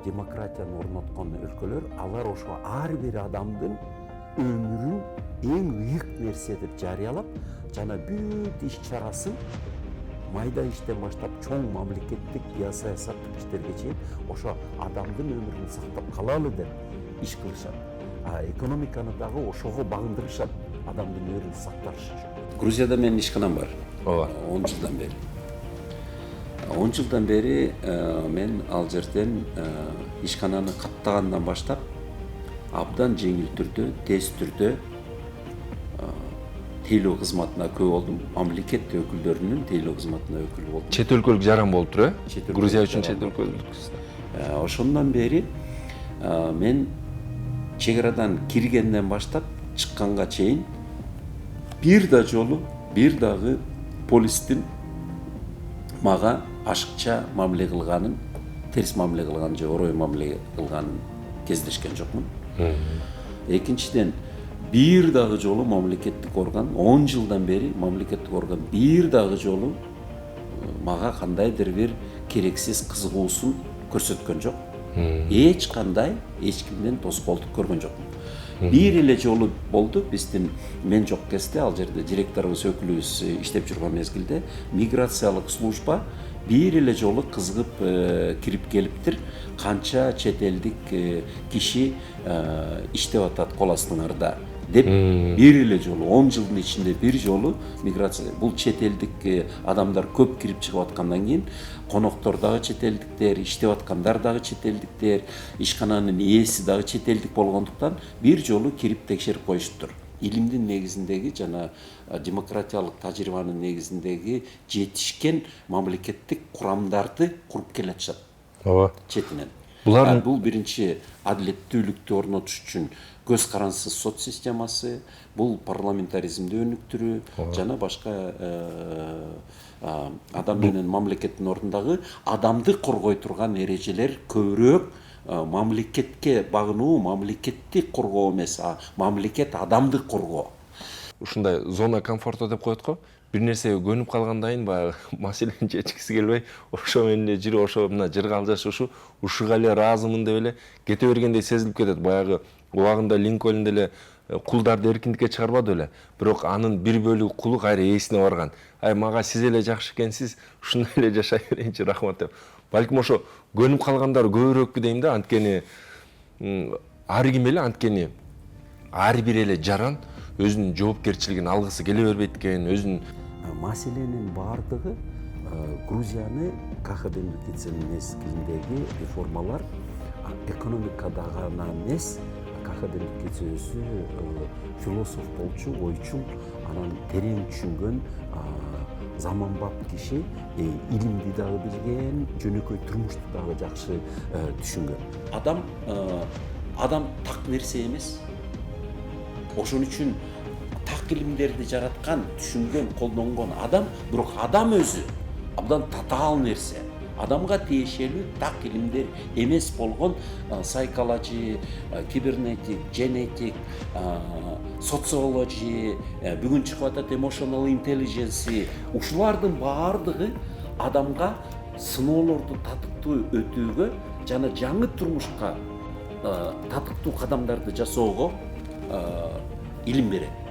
демократияны орноткон өлкөлөр, алар ошо ар бир адамдын өмүрүн эң ыйык нерсе деп жарыялап, жана бүт иш чарасын майда иштен баштап чоң мамлекеттик геосаясаттык иштерге чейин ошо адамдын өмүрүн сактап калалы деп иш кылышат. Экономиканы дагы ошого багындырышат, адамдын өмүрүн сакташ үчүн. Грузияда менин ишканам бар. 10 жылдан бери. 10 жылдан бери мен ал жерден ишкананы каттагандан баштап абдан жеңил түрдө, тез түрдө тейлөө кызматына көп болдум. Мамлекет өкүлдөрүнүн тейлөө кызматына өкүл болдум. Чет өлкөлүк жаран болуп тур, Грузия үчүн чет өлкөлүк. Ошондон бери мен чек-арадан киргенден баштап чыкканга чейин бир дагы полистин мага ашыкча мамиле кылганын, терс мамиле кылганын же орой мамиле кылганын кездешкен жокмун. Экинчиден, бир дагы жолу мамлекеттик орган, 10 жылдан бери мамлекеттик орган бир дагы жолу мага кандайдыр бир керексиз кызыгуусун көрсөткөн жок. Эч кандай эч кимден тоскоолдук көргөн жокмун. Бир эле жолу болду, биздин мен жок кезде ал жерде директорубуз өкүлүбүз иштеп жүргөн мезгилде миграциялык служба бир эле жолу кызыгып кирип келиптир. Канча чет элдик киши иштеп атат кол астыңарда деп бир эле жолу 10 жылдын ичинде бир жолу миграция, бул чет элдик адамдар көп кирип чыгып аткандан кийин коноктор дагы чет элдиктер, иштеп аткандар дагы чет элдиктер, ишкананын ээси дагы чет элдик болгондуктан бир жолу кирип текшерип коюшуптур. Илимдин негизиндеги жана демократиялык тажрыйбанын негизиндеги жетишкен мамлекеттик курамдарды куруп келатышат. Четинен. Бул биринчи адилеттүүлүктү орнотуш үчүн көз карансыз сот системасы, бул парламентаризмди өнүктүрүү жана башка адам менен мамлекеттин ордундагы адамды коргой турган эрежелер көбүрөөк мамлекетке багынуу, мамлекетти коргоо эмес, мамлекет адамды коргоо. Ушундай зона комфорта деп коет го. Бир нерсеге көнүп калгандан кийин баягы маселени чечкиси келбей, ошо менен эле жүрүп, ошо мына жырга алжашышы, ушуга эле ыраазымын деп эле кете бергендей сезилип кетет. Баягы убагында Линкольн деле кулдарды эркиндикке чыгарбады эле. Бирок анын бир бөлүгү кулу кайра ээсине барган. Мага сиз эле жакшы экенсиз, ушундай эле жашай берейинчи, рахмат деп. Балким ошо көнүп калгандар көбүрөөкпү дейм да, анткени ар ким эле анткени ар бир эле жаран өзүнүн жоопкерчилигин алгысы келе бербейт экен, өзүнүн маселенин баардыгы Грузияны КХД-н мезгилиндеги реформалар экономикада гана эмес, КХД өзү философ болчу, ойчул, анан терең түшүнгөн заманбап киши, илимди дагы билген, жөнөкөй турмушту дагы жакшы түшүнгөн. Адам так нерсе эмес. Ошон үчүн так илимдерди жараткан, түшүнгөн, колдонгон адам, бирок адам өзү абдан татаал нерсе. Адамга тиешелүү так илимдер эмес болгон psychology, кибернетик, genetic, социология, бүгүн чыгып атат emotional intelligence, ушулардын баардыгы адамга сыноолорду татыктуу өтүүгө жана жаңы турмушка татыктуу кадамдарды жасоого илим берет.